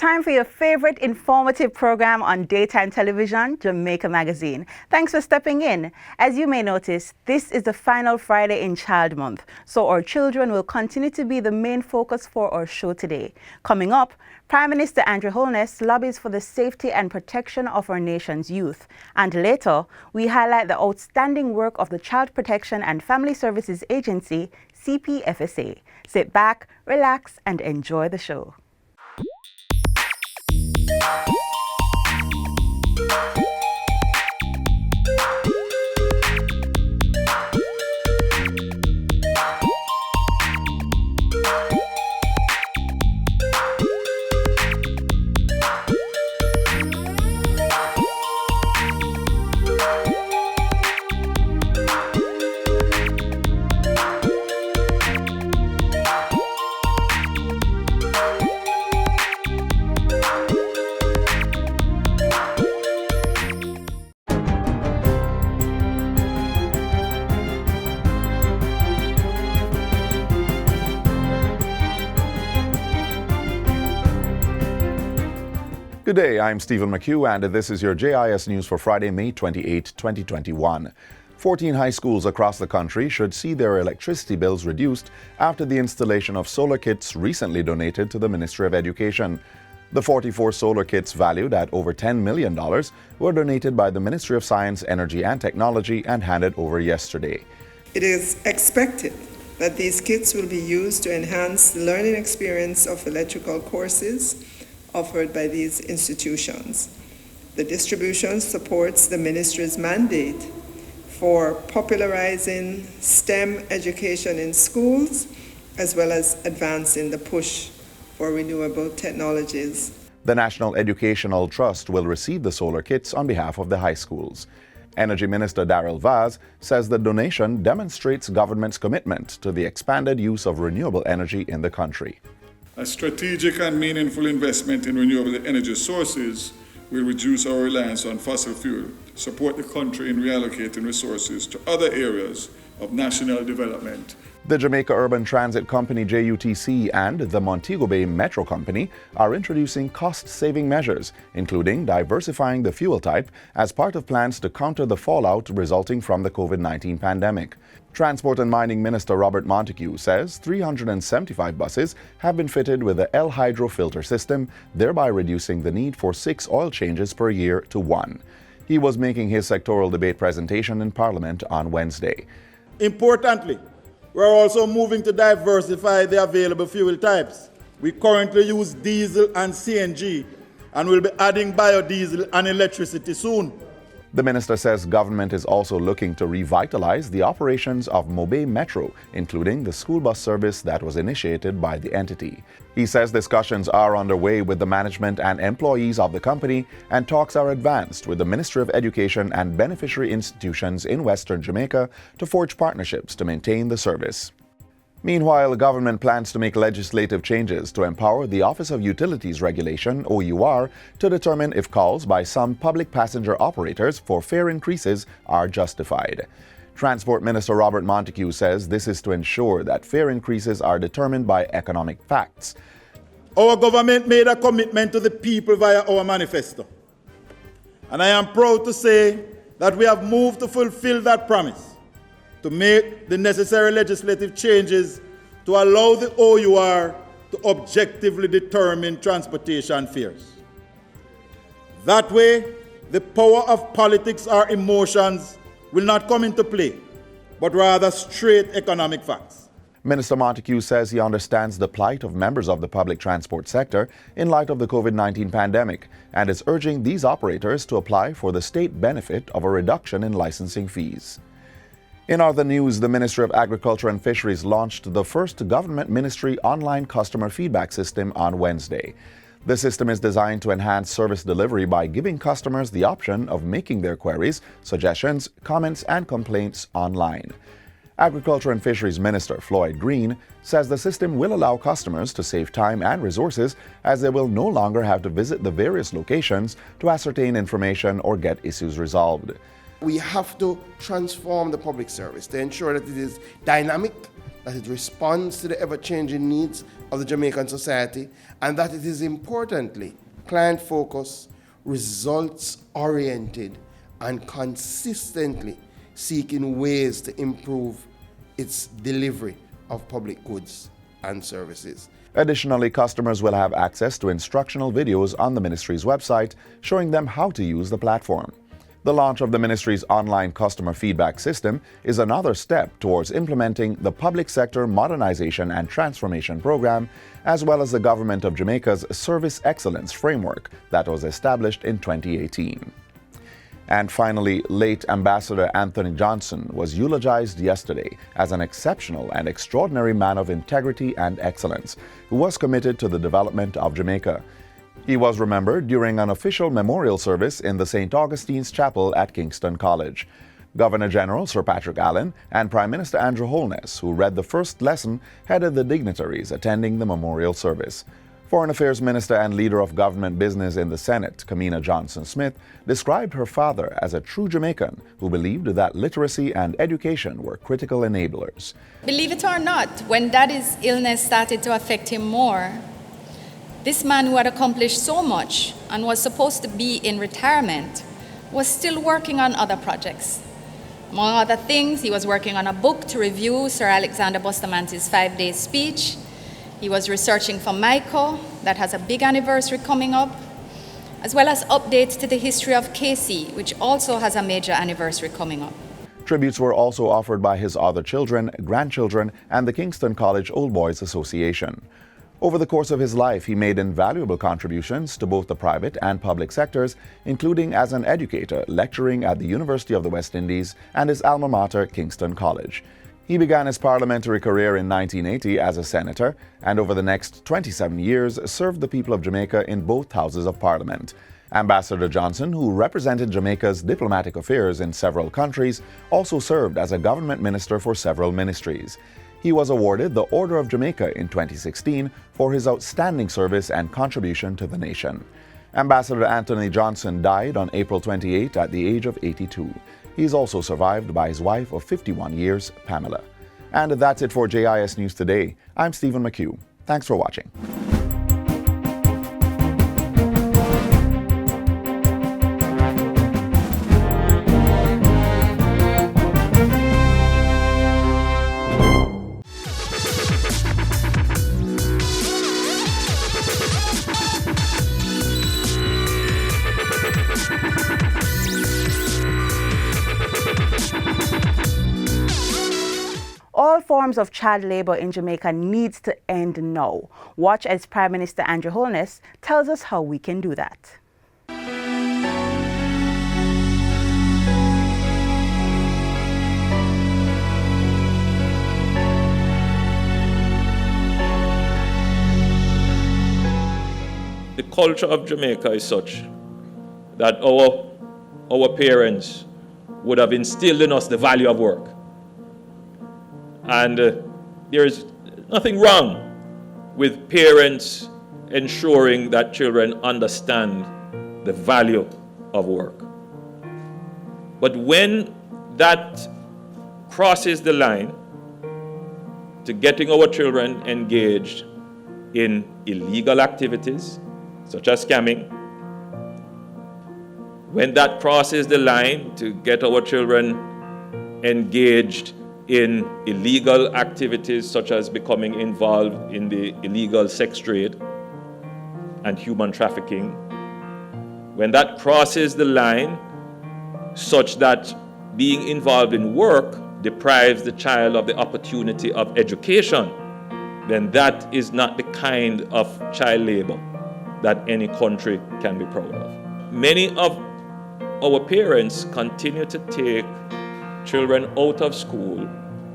time for your favorite informative program on daytime television, Jamaica Magazine. Thanks for stepping in. As you may notice, this is the final Friday in Child Month, so our children will continue to be the main focus for our show today. Coming up, Prime Minister Andrew Holness lobbies for the safety and protection of our nation's youth. And later, we highlight the outstanding work of the Child Protection and Family Services Agency, CPFSA. Sit back, relax, and enjoy the show. Good day, I'm Stephen McHugh, and this is your JIS News for Friday, May 28, 2021. 14 high schools across the country should see their electricity bills reduced after the installation of solar kits recently donated to the Ministry of Education. The 44 solar kits, valued at over $10 million, were donated by the Ministry of Science, Energy and Technology and handed over yesterday. It is expected that these kits will be used to enhance the learning experience of electrical courses offered by these institutions. The distribution supports the ministry's mandate for popularizing STEM education in schools, as well as advancing the push for renewable technologies. The National Educational Trust will receive the solar kits on behalf of the high schools. Energy Minister Darrell Vaz says the donation demonstrates government's commitment to the expanded use of renewable energy in the country. A strategic and meaningful investment in renewable energy sources will reduce our reliance on fossil fuel, support the country in reallocating resources to other areas of national development. The Jamaica Urban Transit Company JUTC and the Montego Bay Metro Company are introducing cost-saving measures, including diversifying the fuel type as part of plans to counter the fallout resulting from the COVID-19 pandemic. Transport and Mining Minister Robert Montague says 375 buses have been fitted with the L-Hydro filter system, thereby reducing the need for 6 oil changes per year to 1. He was making his sectoral debate presentation in Parliament on Wednesday. Importantly, we're also moving to diversify the available fuel types. We currently use diesel and CNG, and will be adding biodiesel and electricity soon. The minister says government is also looking to revitalize the operations of Mobe Metro, including the school bus service that was initiated by the entity. He says discussions are underway with the management and employees of the company, and talks are advanced with the Ministry of Education and beneficiary institutions in Western Jamaica to forge partnerships to maintain the service. Meanwhile, government plans to make legislative changes to empower the Office of Utilities Regulation, OUR, to determine if calls by some public passenger operators for fare increases are justified. Transport Minister Robert Montague says this is to ensure that fare increases are determined by economic facts. Our government made a commitment to the people via our manifesto. And I am proud to say that we have moved to fulfill that promise, to make the necessary legislative changes to allow the OUR to objectively determine transportation fares. That way, the power of politics or emotions will not come into play, but rather straight economic facts. Minister Montague says he understands the plight of members of the public transport sector in light of the COVID-19 pandemic, and is urging these operators to apply for the state benefit of a reduction in licensing fees. In other news, the Ministry of Agriculture and Fisheries launched the first government ministry online customer feedback system on Wednesday. The system is designed to enhance service delivery by giving customers the option of making their queries, suggestions, comments, and complaints online. Agriculture and Fisheries Minister Floyd Green says the system will allow customers to save time and resources, as they will no longer have to visit the various locations to ascertain information or get issues resolved. We have to transform the public service to ensure that it is dynamic, that it responds to the ever-changing needs of the Jamaican society, and that it is importantly client-focused, results-oriented, and consistently seeking ways to improve its delivery of public goods and services. Additionally, customers will have access to instructional videos on the ministry's website showing them how to use the platform. The launch of the ministry's online customer feedback system is another step towards implementing the Public Sector Modernization and Transformation Program, as well as the Government of Jamaica's Service Excellence Framework that was established in 2018. And finally, late Ambassador Anthony Johnson was eulogized yesterday as an exceptional and extraordinary man of integrity and excellence who was committed to the development of Jamaica. He was remembered during an official memorial service in the St. Augustine's Chapel at Kingston College. Governor General Sir Patrick Allen and Prime Minister Andrew Holness, who read the first lesson, headed the dignitaries attending the memorial service. Foreign Affairs Minister and Leader of Government Business in the Senate, Kamina Johnson-Smith, described her father as a true Jamaican who believed that literacy and education were critical enablers. Believe it or not, when Daddy's illness started to affect him more, this man who had accomplished so much and was supposed to be in retirement was still working on other projects. Among other things, he was working on a book to review Sir Alexander Bustamante's 5-day speech. He was researching for Michael, that has a big anniversary coming up, as well as updates to the history of KC, which also has a major anniversary coming up. Tributes were also offered by his other children, grandchildren, and the Kingston College Old Boys Association. Over the course of his life, he made invaluable contributions to both the private and public sectors, including as an educator lecturing at the University of the West Indies and his alma mater, Kingston College. He began his parliamentary career in 1980 as a senator, and over the next 27 years served the people of Jamaica in both houses of parliament. Ambassador Johnson, who represented Jamaica's diplomatic affairs in several countries, also served as a government minister for several ministries. He was awarded the Order of Jamaica in 2016 for his outstanding service and contribution to the nation. Ambassador Anthony Johnson died on April 28 at the age of 82. He is also survived by his wife of 51 years, Pamela. And that's it for JIS News Today. I'm Stephen McHugh. Thanks for watching. All forms of child labor in Jamaica needs to end now. Watch as Prime Minister Andrew Holness tells us how we can do that. The culture of Jamaica is such that our parents would have instilled in us the value of work. And there is nothing wrong with parents ensuring that children understand the value of work. But when that crosses the line to getting our children engaged in illegal activities, such as scamming, when that crosses the line to get our children engaged in illegal activities such as becoming involved in the illegal sex trade and human trafficking, when that crosses the line such that being involved in work deprives the child of the opportunity of education, then that is not the kind of child labor that any country can be proud of. Many of our parents continue to take children out of school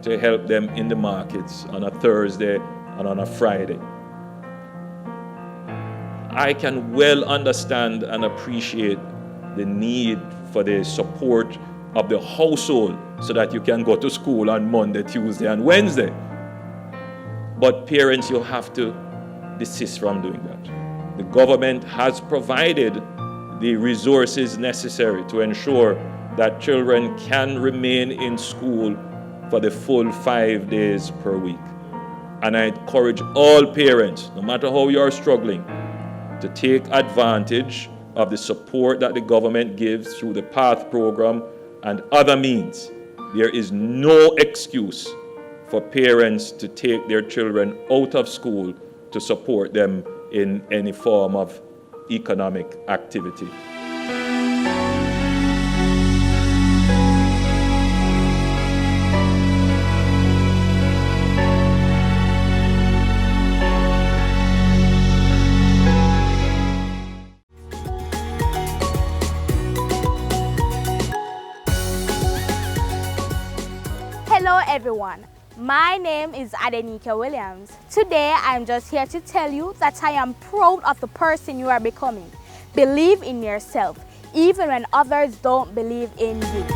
to help them in the markets on a Thursday and on a Friday. I can well understand and appreciate the need for the support of the household so that you can go to school on Monday, Tuesday, and Wednesday. But parents, you have to desist from doing that. The government has provided the resources necessary to ensure that children can remain in school for the full 5 days per week. And I encourage all parents, no matter how you are struggling, to take advantage of the support that the government gives through the PATH program and other means. There is no excuse for parents to take their children out of school to support them in any form of economic activity. Hello everyone, my name is Adenika Williams. Today I'm just here to tell you that I am proud of the person you are becoming. Believe in yourself, even when others don't believe in you.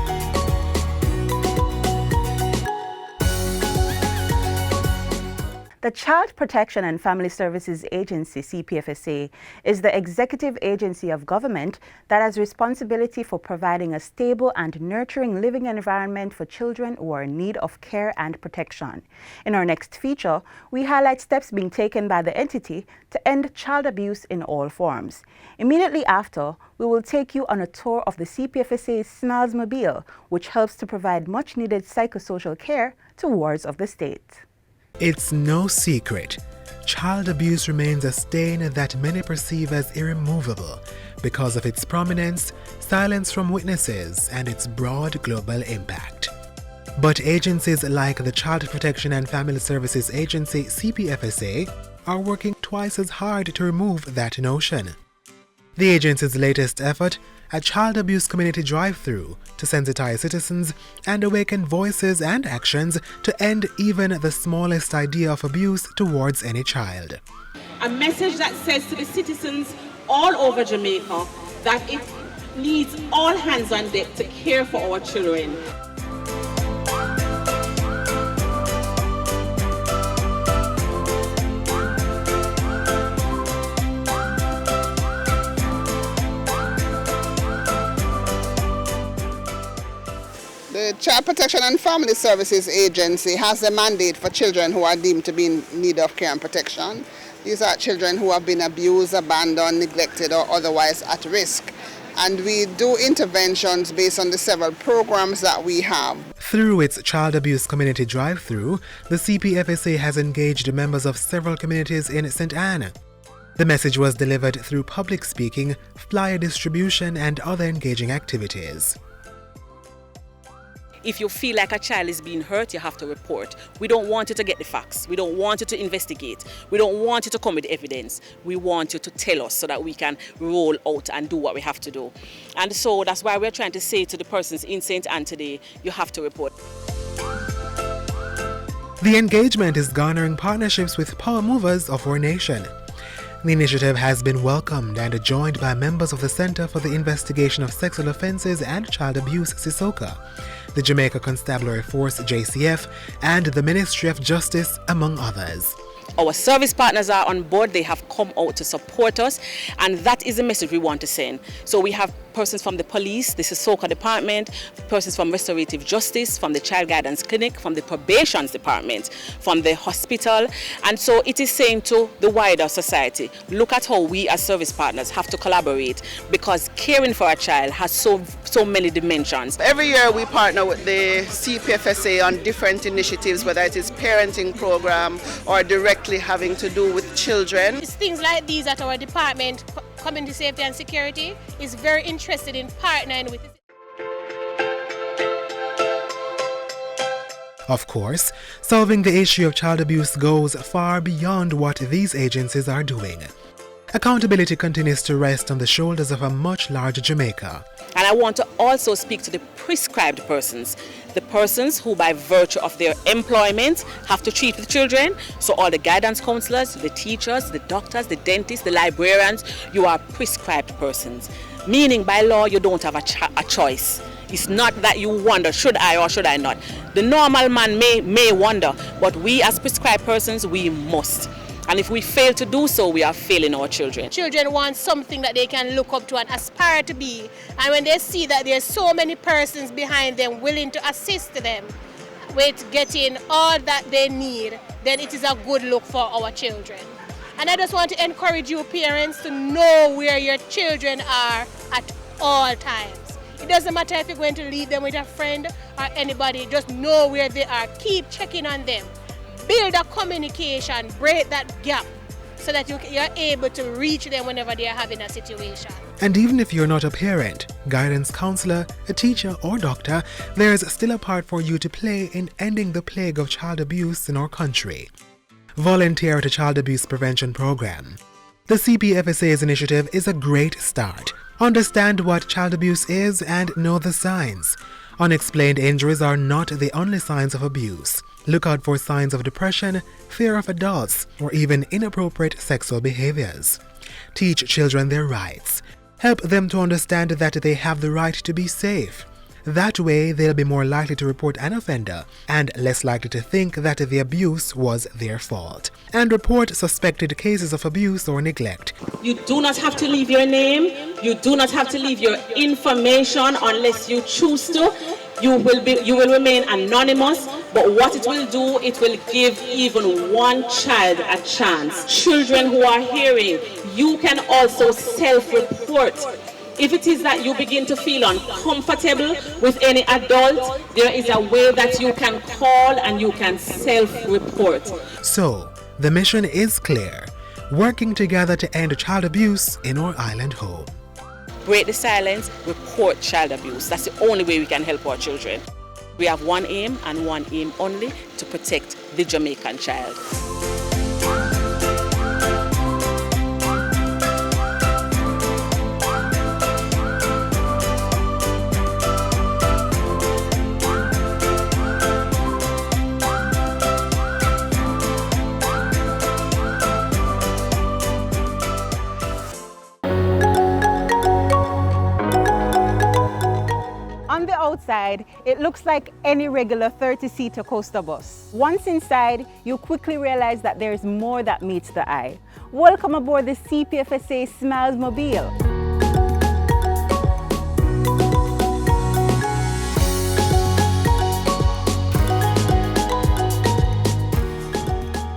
The Child Protection and Family Services Agency, CPFSA, is the executive agency of government that has responsibility for providing a stable and nurturing living environment for children who are in need of care and protection. In our next feature, we highlight steps being taken by the entity to end child abuse in all forms. Immediately after, we will take you on a tour of the CPFSA's Smiles Mobile, which helps to provide much-needed psychosocial care to wards of the state. It's no secret. Child abuse remains a stain that many perceive as irremovable because of its prominence, silence from witnesses, and its broad global impact. But agencies like the Child Protection and Family Services Agency, CPFSA, are working twice as hard to remove that notion. The agency's latest effort, a child abuse community drive-through, to sensitize citizens and awaken voices and actions to end even the smallest idea of abuse towards any child. A message that says to the citizens all over Jamaica that it needs all hands on deck to care for our children. The Child Protection and Family Services Agency has a mandate for children who are deemed to be in need of care and protection. These are children who have been abused, abandoned, neglected, or otherwise at risk. And we do interventions based on the several programs that we have. Through its Child Abuse Community Drive-Through, the CPFSA has engaged members of several communities in St. Anne. The message was delivered through public speaking, flyer distribution, and other engaging activities. If you feel like a child is being hurt, you have to report. We don't want you to get the facts. We don't want you to investigate. We don't want you to come with evidence. We want you to tell us so that we can roll out and do what we have to do. And so that's why we're trying to say to the persons in St. Anne today, you have to report. The engagement is garnering partnerships with power movers of our nation. The initiative has been welcomed and joined by members of the Center for the Investigation of Sexual Offences and Child Abuse, CISOCA, the Jamaica Constabulary Force, JCF, and the Ministry of Justice, among others. Our service partners are on board. They have come out to support us, and that is the message we want to send. So we have persons from the police, the CISOCA department, persons from restorative justice, from the child guidance clinic, from the probations department, from the hospital. And so it is saying to the wider society, look at how we as service partners have to collaborate, because caring for a child has so many dimensions. Every year we partner with the CPFSA on different initiatives, whether it is parenting program or directly having to do with children. It's things like these that our department, Community Safety and Security, is very interested in partnering with. Of course, solving the issue of child abuse goes far beyond what these agencies are doing. Accountability continues to rest on the shoulders of a much larger Jamaica. And I want to also speak to the prescribed persons, the persons who by virtue of their employment have to treat the children. So all the guidance counselors, the teachers, the doctors, the dentists, the librarians, you are prescribed persons. Meaning by law you don't have a choice. It's not that you wonder, should I or should I not? The normal man may wonder, but we as prescribed persons, we must. And if we fail to do so, we are failing our children. Children want something that they can look up to and aspire to be. And when they see that there's so many persons behind them willing to assist them, with getting all that they need, then it is a good look for our children. And I just want to encourage you parents to know where your children are at all times. It doesn't matter if you're going to leave them with a friend or anybody, just know where they are. Keep checking on them. Build a communication, break that gap so that you're able to reach them whenever they are having a situation. And even if you're not a parent, guidance counselor, a teacher or doctor, there's still a part for you to play in ending the plague of child abuse in our country. Volunteer at a child abuse prevention program. The CPFSA's initiative is a great start. Understand what child abuse is and know the signs. Unexplained injuries are not the only signs of abuse. Look out for signs of depression, fear of adults, or even inappropriate sexual behaviors. Teach children their rights. Help them to understand that they have the right to be safe. That way, they'll be more likely to report an offender and less likely to think that the abuse was their fault. And report suspected cases of abuse or neglect. You do not have to leave your name. You do not have to leave your information unless you choose to. You will remain anonymous, but what it will do, it will give even one child a chance. Children who are hearing, you can also self-report. If it is that you begin to feel uncomfortable with any adult, there is a way that you can call and you can self-report. So, the mission is clear. Working together to end child abuse in our island home. Break the silence, report child abuse. That's the only way we can help our children. We have one aim and one aim only, to protect the Jamaican child. On the outside, it looks like any regular 30-seater coaster bus. Once inside, you quickly realize that there's more that meets the eye. Welcome aboard the CPFSA Smiles Mobile.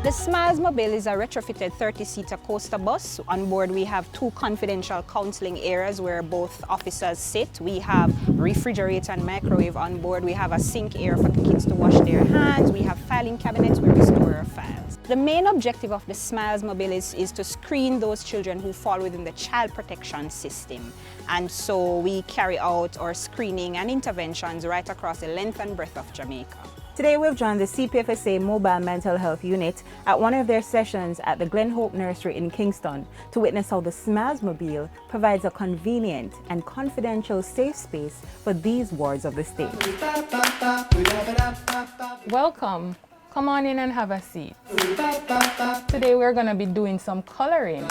The Smiles Mobile is a retrofitted 30-seater coaster bus. On board we have 2 confidential counseling areas where both officers sit. We have refrigerator and microwave on board. We have a sink area for the kids to wash their hands. We have filing cabinets where we store our files. The main objective of the Smiles Mobile is to screen those children who fall within the child protection system. And so we carry out our screening and interventions right across the length and breadth of Jamaica. Today we've joined the CPFSA Mobile Mental Health Unit at one of their sessions at the Glen Hope Nursery in Kingston to witness how the Smiles Mobile provides a convenient and confidential safe space for these wards of the state. Welcome. Come on in and have a seat. Today we're going to be doing some coloring.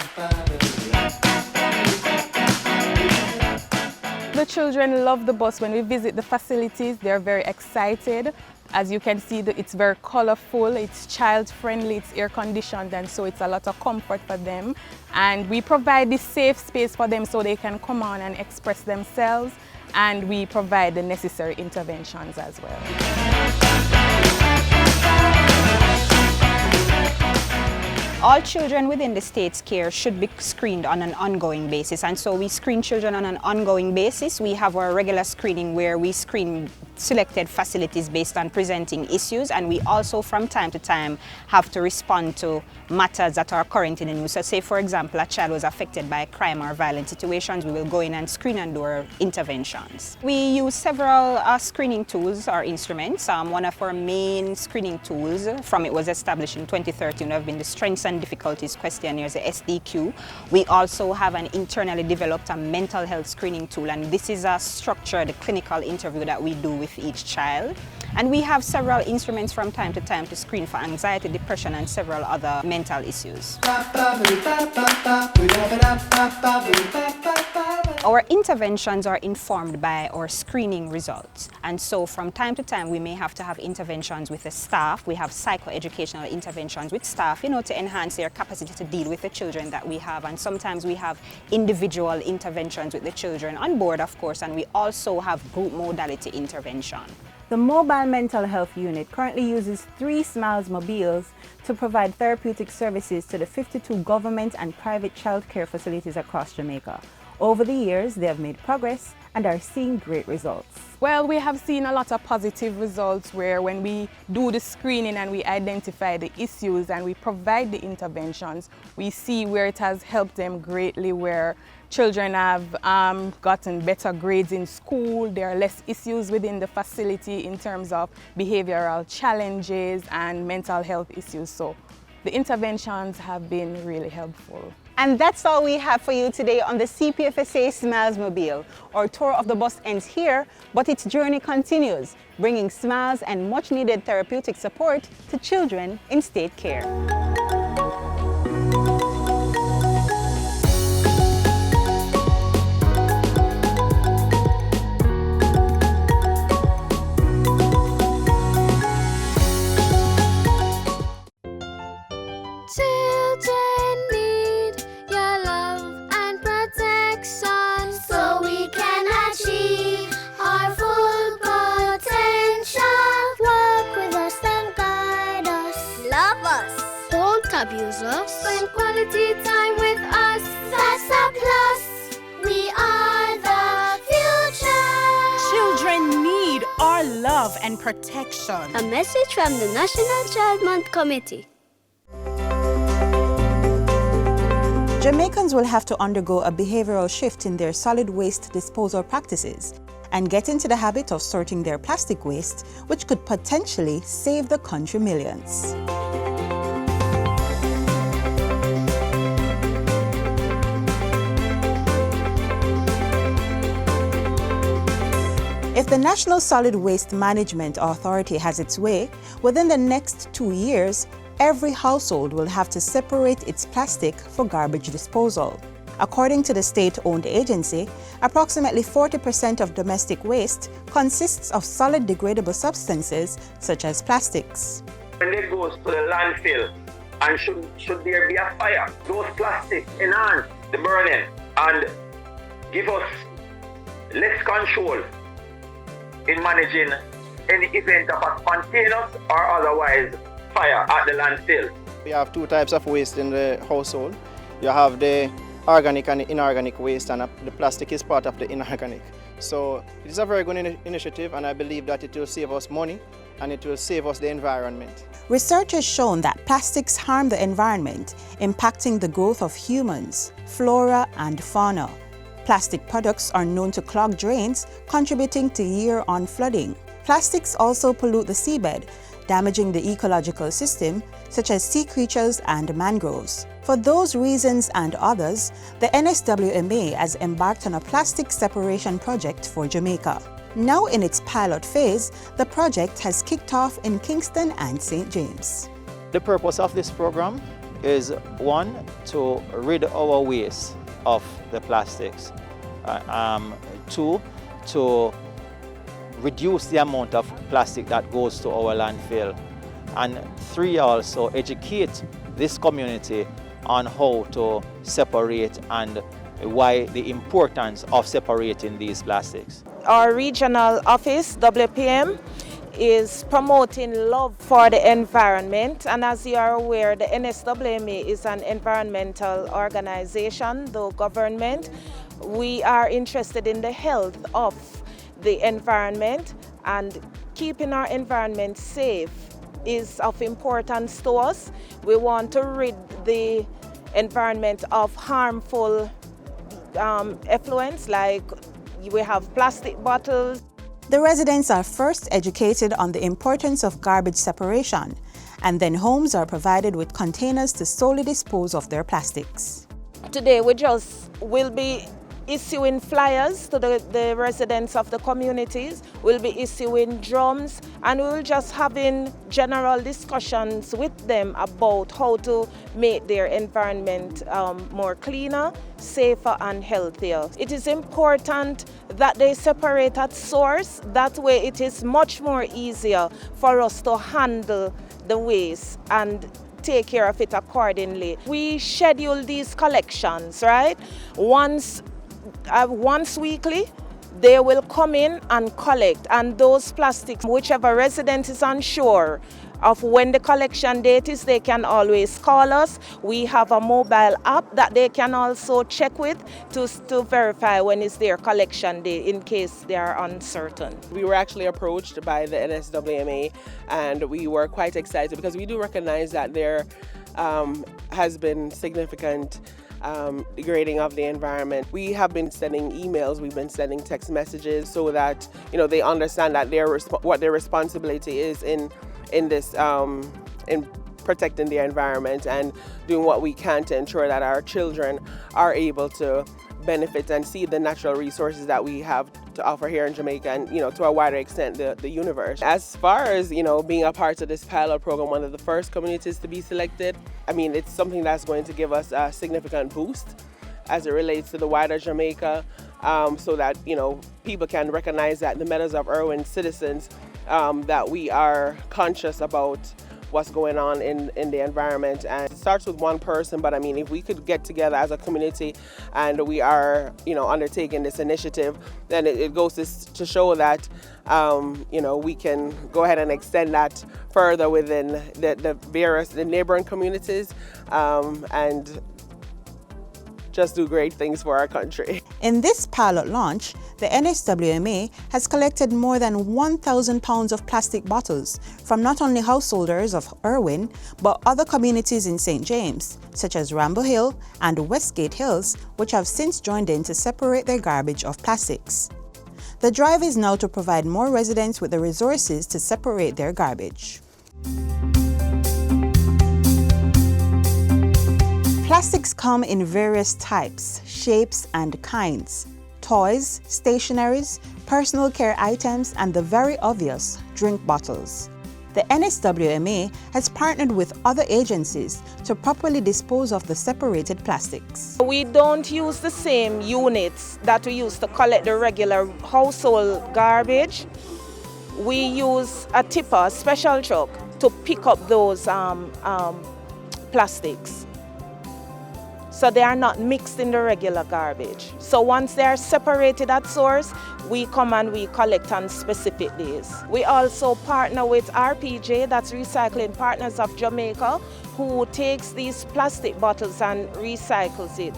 The children love the bus. When we visit the facilities, they're very excited. As you can see, it's very colorful, it's child-friendly, it's air-conditioned, and so it's a lot of comfort for them. And we provide this safe space for them so they can come on and express themselves, and we provide the necessary interventions as well. All children within the state's care should be screened on an ongoing basis, and so we screen children on an ongoing basis. We have our regular screening where we screen selected facilities based on presenting issues, and we also from time to time have to respond to matters that are current in the news. So say for example a child was affected by crime or violent situations, we will go in and screen and do our interventions. We use several screening tools or instruments. One of our main screening tools from it was established in 2013 have been the Strengths and Difficulties Questionnaires, the SDQ. We also have an internally developed a mental health screening tool, and this is a structured clinical interview that we do with each child. And we have several instruments from time to time to screen for anxiety, depression, and several other mental issues. Our interventions are informed by our screening results. And so from time to time, we may have to have interventions with the staff. We have psychoeducational interventions with staff, to enhance their capacity to deal with the children that we have. And sometimes we have individual interventions with the children on board, of course, and we also have group modality intervention. The Mobile Mental Health Unit currently uses 3 Smiles mobiles to provide therapeutic services to the 52 government and private childcare facilities across Jamaica. Over the years, they have made progress and are seeing great results. Well, we have seen a lot of positive results where when we do the screening and we identify the issues and we provide the interventions, we see where it has helped them greatly, where children have gotten better grades in school, there are less issues within the facility in terms of behavioral challenges and mental health issues. So the interventions have been really helpful. And that's all we have for you today on the CPFSA Smiles Mobile. Our tour of the bus ends here, but its journey continues, bringing smiles and much-needed therapeutic support to children in state care. Children need your love and protection so we can achieve our full potential. Work with us and guide us. Love us. Don't abuse us. Spend quality time with us. That's a plus. We are the future. Children need our love and protection. A message from the National Child Month Committee. Jamaicans will have to undergo a behavioral shift in their solid waste disposal practices and get into the habit of sorting their plastic waste, which could potentially save the country millions. If the National Solid Waste Management Authority has its way, within the next 2 years, every household will have to separate its plastic for garbage disposal. According to the state-owned agency, approximately 40% of domestic waste consists of solid degradable substances such as plastics. When it goes to the landfill, and should there be a fire, those plastics enhance the burning and give us less control in managing any event of a spontaneous or otherwise fire at the landfill. We have 2 types of waste in the household. You have the organic and the inorganic waste, and the plastic is part of the inorganic. So it's a very good initiative, and I believe that it will save us money and it will save us the environment. Research has shown that plastics harm the environment, impacting the growth of humans, flora and fauna. Plastic products are known to clog drains, contributing to year-on flooding. Plastics also pollute the seabed, damaging the ecological system, such as sea creatures and mangroves. For those reasons and others, the NSWMA has embarked on a plastic separation project for Jamaica. Now in its pilot phase, the project has kicked off in Kingston and St. James. The purpose of this program is 1, to rid our waste of the plastics, 2, to reduce the amount of plastic that goes to our landfill, and 3, also educate this community on how to separate and why the importance of separating these plastics. Our regional office, WPM, is promoting love for the environment, and as you are aware, the NSWMA is an environmental organization, though government. We are interested in the health of the environment, and keeping our environment safe is of importance to us. We want to rid the environment of harmful effluents, like we have plastic bottles. The residents are first educated on the importance of garbage separation, and then homes are provided with containers to solely dispose of their plastics. Today we just will be issuing flyers to the residents of the communities. We'll be issuing drums, and we'll just having general discussions with them about how to make their environment more cleaner, safer and healthier. It is important that they separate at source. That way it is much more easier for us to handle the waste and take care of it accordingly. We schedule these collections, right? Once weekly, they will come in and collect, and those plastics, whichever resident is unsure of when the collection date is, they can always call us. We have a mobile app that they can also check with to verify when is their collection day in case they are uncertain. We were actually approached by the NSWMA, and we were quite excited because we do recognize that there has been significant degrading of the environment. We have been sending emails, we've been sending text messages so that they understand that what their responsibility is in this in protecting the environment and doing what we can to ensure that our children are able to benefit and see the natural resources that we have to offer here in Jamaica and to a wider extent the universe. As far as being a part of this pilot program, one of the first communities to be selected, I mean, it's something that's going to give us a significant boost as it relates to the wider Jamaica, so that people can recognize that the Meadows of Irwin citizens, that we are conscious about what's going on in the environment. And it starts with one person, but I mean, if we could get together as a community and we are undertaking this initiative, then it goes to show that we can go ahead and extend that further within the neighboring communities, and just do great things for our country. In this pilot launch, the NSWMA has collected more than 1,000 pounds of plastic bottles from not only householders of Irwin, but other communities in St. James, such as Rambo Hill and Westgate Hills, which have since joined in to separate their garbage of plastics. The drive is now to provide more residents with the resources to separate their garbage. Plastics come in various types, shapes, and kinds. Toys, stationeries, personal care items, and the very obvious, drink bottles. The NSWMA has partnered with other agencies to properly dispose of the separated plastics. We don't use the same units that we use to collect the regular household garbage. We use a tipper, a special truck, to pick up those plastics. So they are not mixed in the regular garbage. So once they are separated at source, we come and we collect on specific days. We also partner with RPJ, that's Recycling Partners of Jamaica, who takes these plastic bottles and recycles it.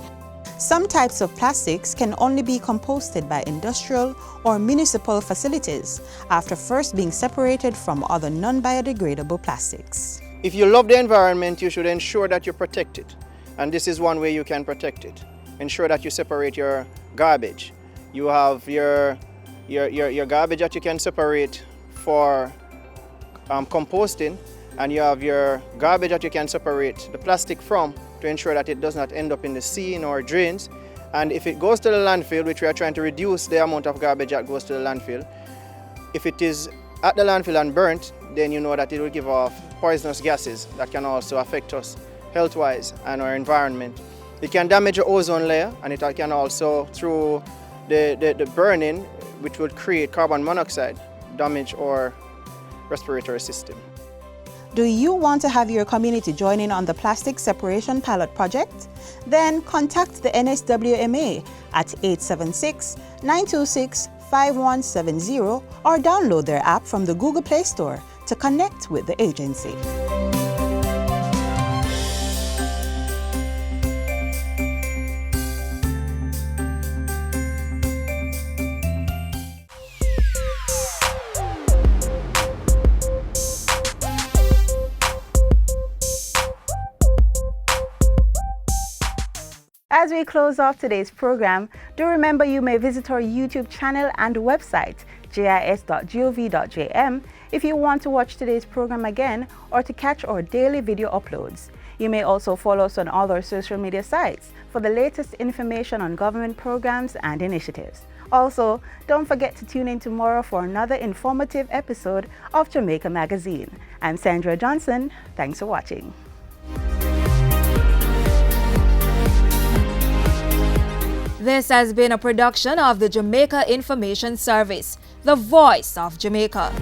Some types of plastics can only be composted by industrial or municipal facilities after first being separated from other non-biodegradable plastics. If you love the environment, you should ensure that you protect it. And this is one way you can protect it. Ensure that you separate your garbage. You have your garbage that you can separate for composting, and you have your garbage that you can separate the plastic from to ensure that it does not end up in the sea or drains. And if it goes to the landfill, which we are trying to reduce the amount of garbage that goes to the landfill, if it is at the landfill and burnt, then you know that it will give off poisonous gases that can also affect us health-wise and our environment. It can damage the ozone layer, and it can also, through the burning, which would create carbon monoxide, damage our respiratory system. Do you want to have your community join in on the plastic separation pilot project? Then contact the NSWMA at 876-926-5170 or download their app from the Google Play Store to connect with the agency. As we close off today's program, do remember you may visit our YouTube channel and website, jis.gov.jm, if you want to watch today's program again or to catch our daily video uploads. You may also follow us on all our social media sites for the latest information on government programs and initiatives. Also, don't forget to tune in tomorrow for another informative episode of Jamaica Magazine. I'm Sandra Johnson. Thanks for watching. This has been a production of the Jamaica Information Service, the voice of Jamaica.